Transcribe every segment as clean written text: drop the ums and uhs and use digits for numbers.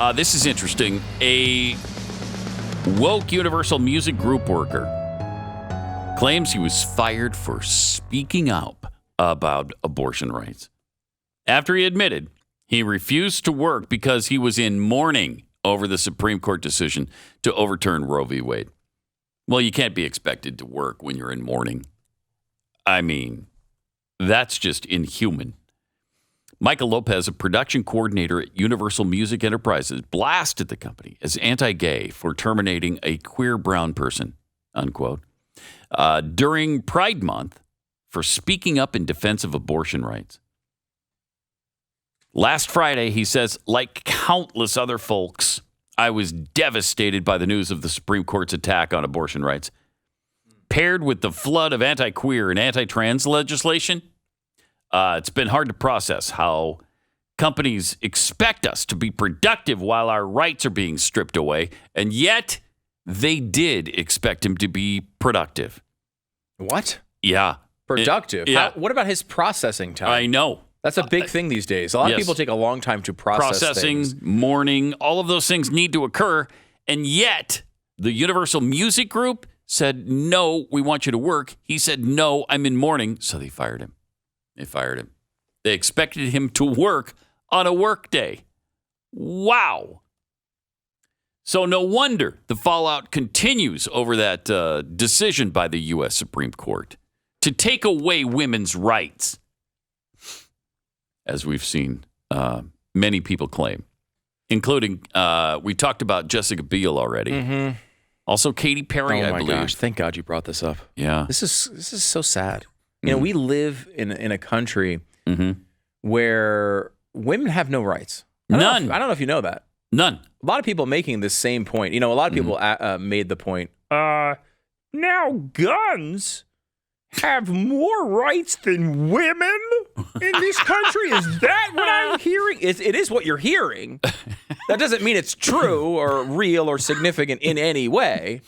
This is interesting. A woke Universal Music Group worker claims he was fired for speaking out about abortion rights after he admitted he refused to work because he was in mourning over the Supreme Court decision to overturn Roe v. Wade. Well, you can't be expected to work when you're in mourning. I mean, that's just inhuman. Michael Lopez, a production coordinator at Universal Music Enterprises, blasted the company as anti-gay for terminating a queer brown person, unquote, during Pride Month for speaking up in defense of abortion rights. Last Friday, he says, like countless other folks, I was devastated by the news of the Supreme Court's attack on abortion rights. Paired with the flood of anti-queer and anti-trans legislation, it's been hard to process how companies expect us to be productive while our rights are being stripped away, and yet they did expect him to be productive. What? Yeah. Productive? Yeah. What about his processing time? I know. That's a big thing these days. A lot of people take a long time to process Processing, things. mourning, all of those things need to occur, and yet the Universal Music Group said, no, we want you to work. He said, no, I'm in mourning, so they fired him. They expected him to work on a work day. Wow. So no wonder the fallout continues over that decision by the U.S. Supreme Court to take away women's rights, as we've seen many people claim, including, we talked about Jessica Biel already. Mm-hmm. Also Katy Perry, I believe. Oh, my gosh. Thank God you brought this up. Yeah. This is so sad. You know, we live in a country where women have no rights. None. I don't know if you know that. None. A lot of people making this same point. You know, a lot of people made the point. Now guns have more rights than women in this country. Is that what I'm hearing? It is what you're hearing. That doesn't mean it's true or real or significant in any way.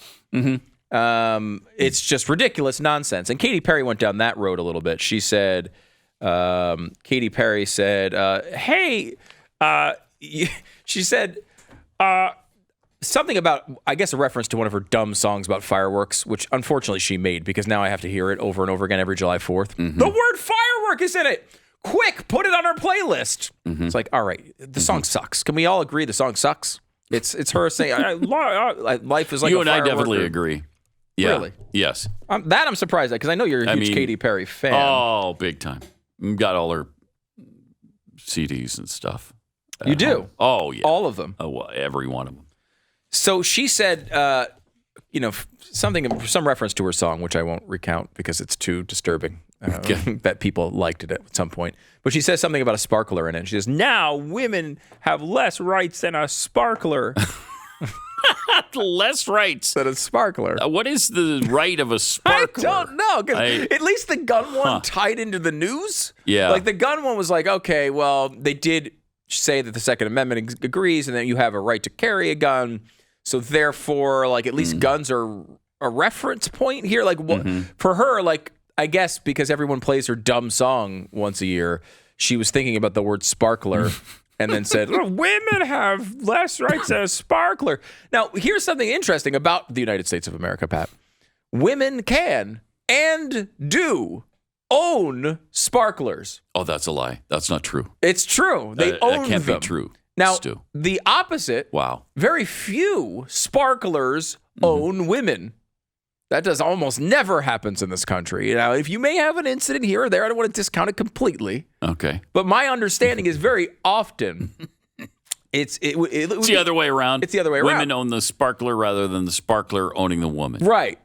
It's just ridiculous nonsense. And Katy Perry went down that road a little bit. She said, Katy Perry said, she said something about, I guess, a reference to one of her dumb songs about fireworks, which unfortunately she made because now I have to hear it over and over again every July 4th. The word firework is in it. Quick, put it on our playlist. It's like, all right, the song sucks. Can we all agree the song sucks? It's her saying, life is like you a and I firework. definitely agree. Yeah. Really? Yes. That I'm surprised at because I know you're a huge Katy Perry fan. Oh, big time. Got all her CDs and stuff. You do? Home. Oh, yeah. All of them? Oh, well, every one of them. So she said, some reference to her song, which I won't recount because it's too disturbing that people liked it at some point. But she says something about a sparkler in it. She says, now women have less rights than a sparkler. Less rights than a sparkler. What is the right of a sparkler? I don't know. Because at least the gun one tied into the news. Yeah. Like the gun one was like, okay, well, they did say that the Second Amendment agrees and that you have a right to carry a gun. So therefore, like at least guns are a reference point here. Like for her, like I guess because everyone plays her dumb song once a year, she was thinking about the word sparkler. And then said, women have less rights than a sparkler. Now, here's something interesting about the United States of America, Pat. Women can and do own sparklers. Oh, that's a lie. That's not true. It's true. They own them. That can't be true. Now, Stu. the opposite. Wow. Very few sparklers own women. That does almost never happens in this country. Now, if you may have an incident here or there, I don't want to discount it completely. Okay. But my understanding is very often it's the other way around. It's the other way around. Women own the sparkler rather than the sparkler owning the woman. Right.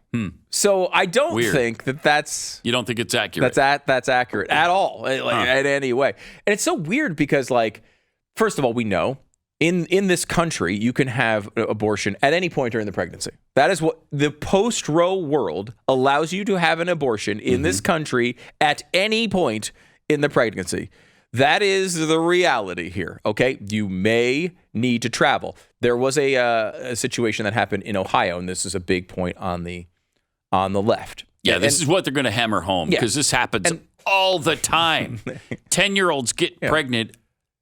So I don't think that's... You don't think it's accurate? That's accurate at all, in any way. And it's so weird because, like, first of all, we know in this country, you can have abortion at any point during the pregnancy. That is what the post-Roe world allows you to have an abortion in this country at any point in the pregnancy. That is the reality here, okay? You may need to travel. There was a situation that happened in Ohio, and this is a big point on the left. Yeah, this is what they're going to hammer home because this happens all the time. 10-year-olds get pregnant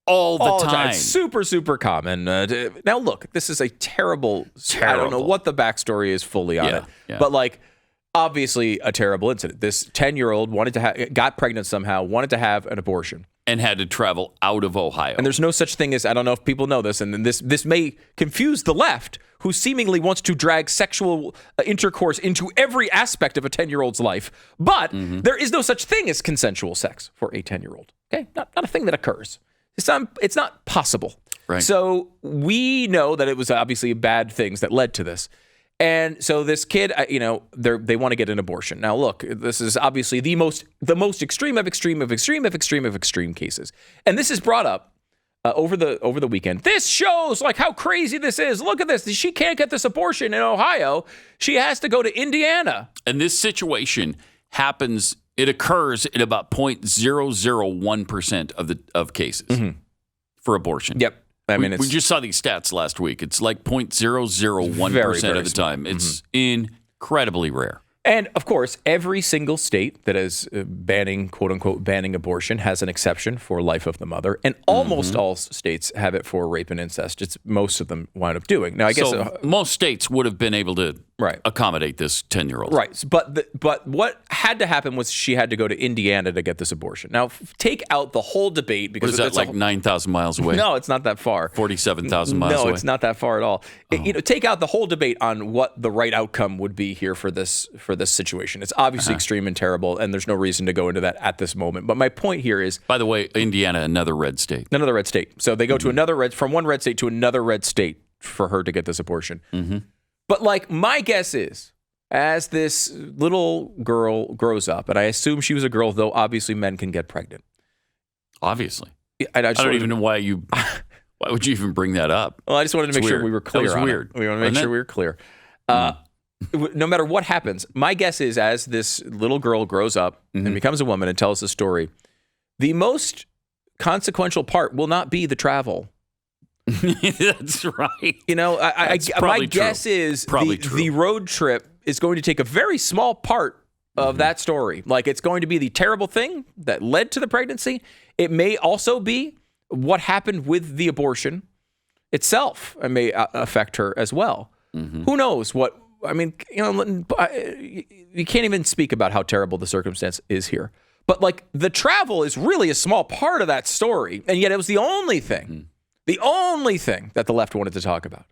all the time. It's super, super common. Now, look, this is a terrible. I don't know what the backstory is fully on it, but like, obviously a terrible incident. This 10-year-old got pregnant somehow, wanted to have an abortion. And had to travel out of Ohio. And there's no such thing as, I don't know if people know this, and this may confuse the left, who seemingly wants to drag sexual intercourse into every aspect of a 10-year-old's life. But there is no such thing as consensual sex for a 10-year-old. Okay, not a thing that occurs. It's not possible. Right. So we know that it was obviously bad things that led to this. And so this kid, they want to get an abortion. Now, look, this is obviously the most extreme of extreme cases. And this is brought up over the weekend. This shows like how crazy this is. Look at this. She can't get this abortion in Ohio. She has to go to Indiana. And this situation it occurs in about 0.001% of cases for abortion. Yep. I mean, we just saw these stats last week. It's like 0.001% of the time. It's incredibly rare. And of course, every single state that is quote unquote, banning abortion has an exception for life of the mother. And almost all states have it for rape and incest. Most of them wind up doing. Now, I guess most states would have been able to accommodate this 10-year-old. Right. But what had to happen was she had to go to Indiana to get this abortion. Now, take out the whole debate. Because what is that, like 9,000 miles away? No, it's not that far. 47,000 miles away? No, it's not that far at all. Take out the whole debate on what the right outcome would be here for this situation. It's obviously extreme and terrible, and there's no reason to go into that at this moment. But my point here is... By the way, Indiana, another red state. Another red state. So they go to from one red state to another red state for her to get this abortion. But like, my guess is, as this little girl grows up, and I assume she was a girl, though obviously men can get pregnant. Obviously. I don't even know why why would you even bring that up? Well, I just wanted to make sure we were clear. That was weird. We want to make sure we were clear. No matter what happens, my guess is, as this little girl grows up and becomes a woman and tells the story, the most consequential part will not be the travel. That's right. My guess is the road trip is going to take a very small part of that story. Like, it's going to be the terrible thing that led to the pregnancy. It may also be what happened with the abortion itself, and may affect her as well. Who knows what? I mean, you can't even speak about how terrible the circumstance is here. But like, the travel is really a small part of that story, and yet it was the only thing. The only thing that the left wanted to talk about.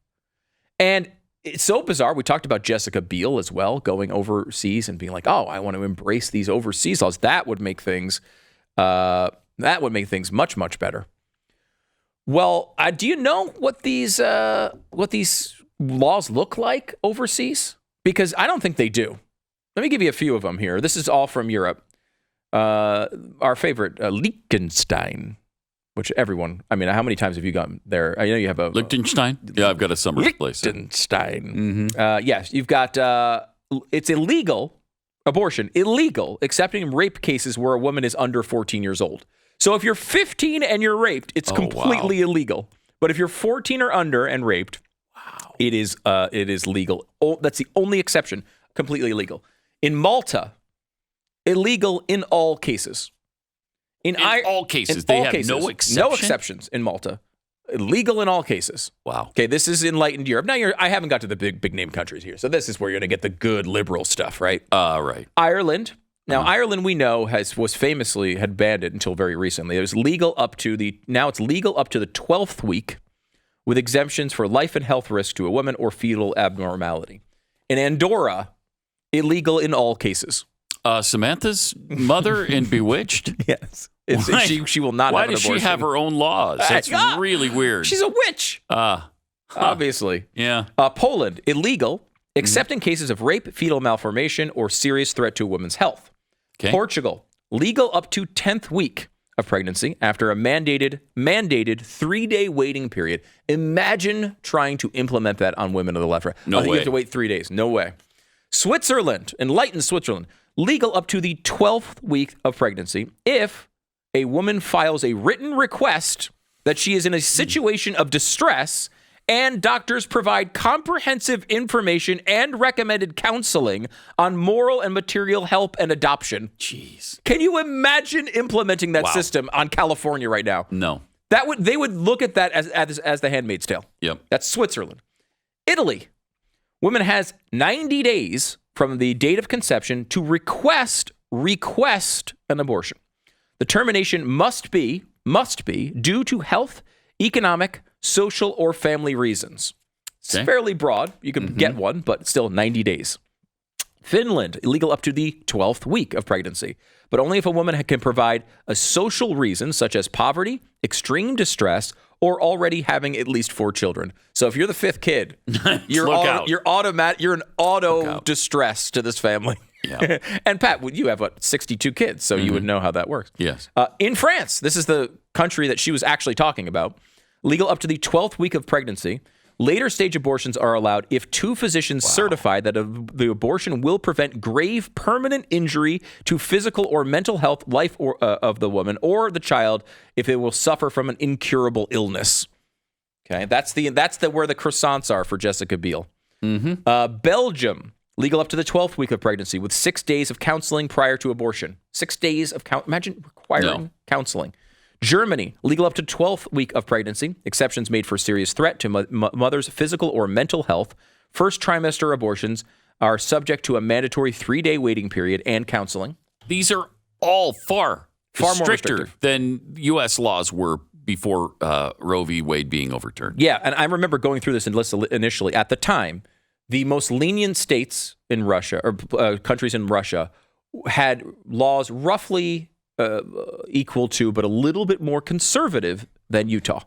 And it's so bizarre. We talked about Jessica Biel as well, going overseas and being like, oh, I want to embrace these overseas laws. That would make things much, much better. Well, do you know what these laws look like overseas? Because I don't think they do. Let me give you a few of them here. This is all from Europe. Our favorite, Liechtenstein. Which everyone, I mean, how many times have you gone there? I know you have a... Liechtenstein? Yeah, I've got a summer place. Liechtenstein. Yes, you've got, it's illegal, abortion, illegal, except in rape cases where a woman is under 14 years old. So if you're 15 and you're raped, it's completely illegal. But if you're 14 or under and raped, it is legal. That's the only exception, completely illegal. In Malta, illegal in all cases. In all cases, they have no exceptions? No exceptions in Malta. Illegal in all cases. Wow. Okay, this is enlightened Europe. Now, I haven't got to the big name countries here, so this is where you're going to get the good liberal stuff, right? Right. Ireland. Now, Ireland, we know, had banned it until very recently. It was legal now it's legal up to the 12th week, with exemptions for life and health risk to a woman or fetal abnormality. In Andorra, illegal in all cases. Samantha's mother in Bewitched? Yes. She will not have an abortion. Why does she have her own laws? That's really weird. She's a witch. Obviously. Yeah. Poland, illegal, except in cases of rape, fetal malformation, or serious threat to a woman's health. Okay. Portugal, legal up to 10th week of pregnancy after a mandated 3-day waiting period. Imagine trying to implement that on women of the left. No way. You have to wait 3 days. No way. Switzerland, enlightened Switzerland, legal up to the 12th week of pregnancy if a woman files a written request that she is in a situation of distress and doctors provide comprehensive information and recommended counseling on moral and material help and adoption. Jeez. Can you imagine implementing that system on California right now? No. They would look at that as the Handmaid's Tale. Yep. That's Switzerland. Italy. Woman has 90 days from the date of conception to request an abortion. The termination must be due to health, economic, social, or family reasons. It's fairly broad. You can get one, but still 90 days. Finland, illegal up to the 12th week of pregnancy, but only if a woman can provide a social reason such as poverty, extreme distress, or already having at least 4 children. So if you're the 5th kid, you're an auto distress to this family. Yeah. And Pat, you have 62 kids, so you would know how that works. Yes. In France, this is the country that she was actually talking about. Legal up to the 12th week of pregnancy. Later stage abortions are allowed if 2 physicians certify that the abortion will prevent grave permanent injury to physical or mental health, life of the woman or the child if it will suffer from an incurable illness. Okay, that's where the croissants are for Jessica Biel. Belgium, legal up to the 12th week of pregnancy with 6 days of counseling prior to abortion. 6 days of imagine requiring counseling. Germany, legal up to 12th week of pregnancy, exceptions made for serious threat to mother's physical or mental health. First trimester abortions are subject to a mandatory 3-day waiting period and counseling. These are all far more stricter than U.S. laws were before Roe v. Wade being overturned. Yeah, and I remember going through this list initially. At the time, the most lenient states in Russia, or countries in Russia, had laws roughly equal to, but a little bit more conservative than Utah.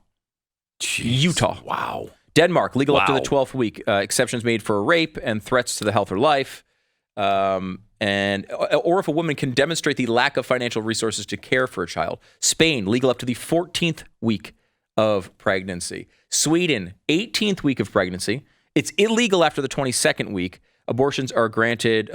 Jeez. Utah. Wow. Denmark, legal up to the 12th week. Exceptions made for rape and threats to the health or life. Or if a woman can demonstrate the lack of financial resources to care for a child. Spain, legal up to the 14th week of pregnancy. Sweden, 18th week of pregnancy. It's illegal after the 22nd week. Abortions are granted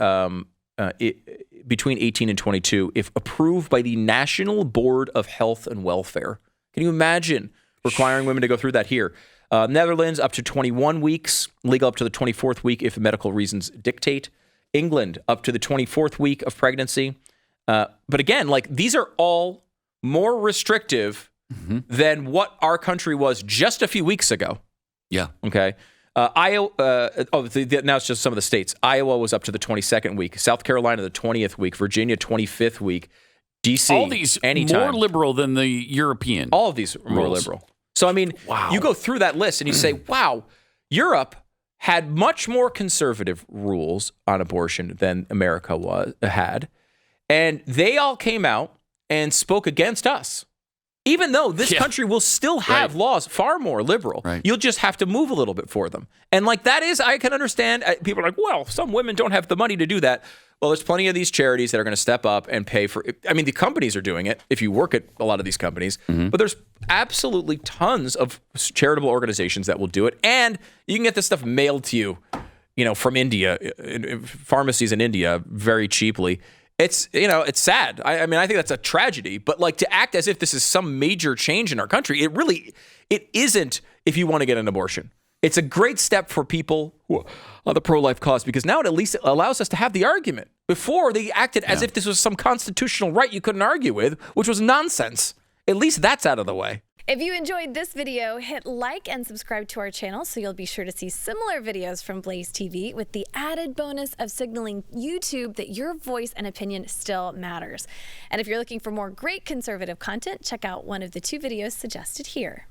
between 18 and 22 if approved by the National Board of Health and Welfare. Can you imagine requiring women to go through that here? Netherlands, up to 21 weeks, legal up to the 24th week if medical reasons dictate. England, up to the 24th week of pregnancy. But again, these are all more restrictive than what our country was just a few weeks ago. Yeah. Okay. Iowa. Now it's just some of the states. Iowa was up to the 22nd week. South Carolina, the 20th week. Virginia, 25th week. D.C. All these anytime. More liberal than the European. All of these are more liberal. So I mean, you go through that list and you say, "Wow, Europe had much more conservative rules on abortion than America had, and they all came out and spoke against us." Even though this country will still have laws far more liberal, you'll just have to move a little bit for them. And that is, I can understand. People are like, well, some women don't have the money to do that. Well, there's plenty of these charities that are going to step up and pay for it. I mean, the companies are doing it if you work at a lot of these companies. But there's absolutely tons of charitable organizations that will do it. And you can get this stuff mailed to you, from India, in pharmacies in India very cheaply. It's sad. I mean, I think that's a tragedy. But to act as if this is some major change in our country, it isn't. If you want to get an abortion, it's a great step for people who are the pro-life cause because now it at least allows us to have the argument. Before they acted as if this was some constitutional right you couldn't argue with, which was nonsense. At least that's out of the way. If you enjoyed this video, hit like and subscribe to our channel so you'll be sure to see similar videos from BlazeTV with the added bonus of signaling YouTube that your voice and opinion still matters. And if you're looking for more great conservative content, check out one of the 2 videos suggested here.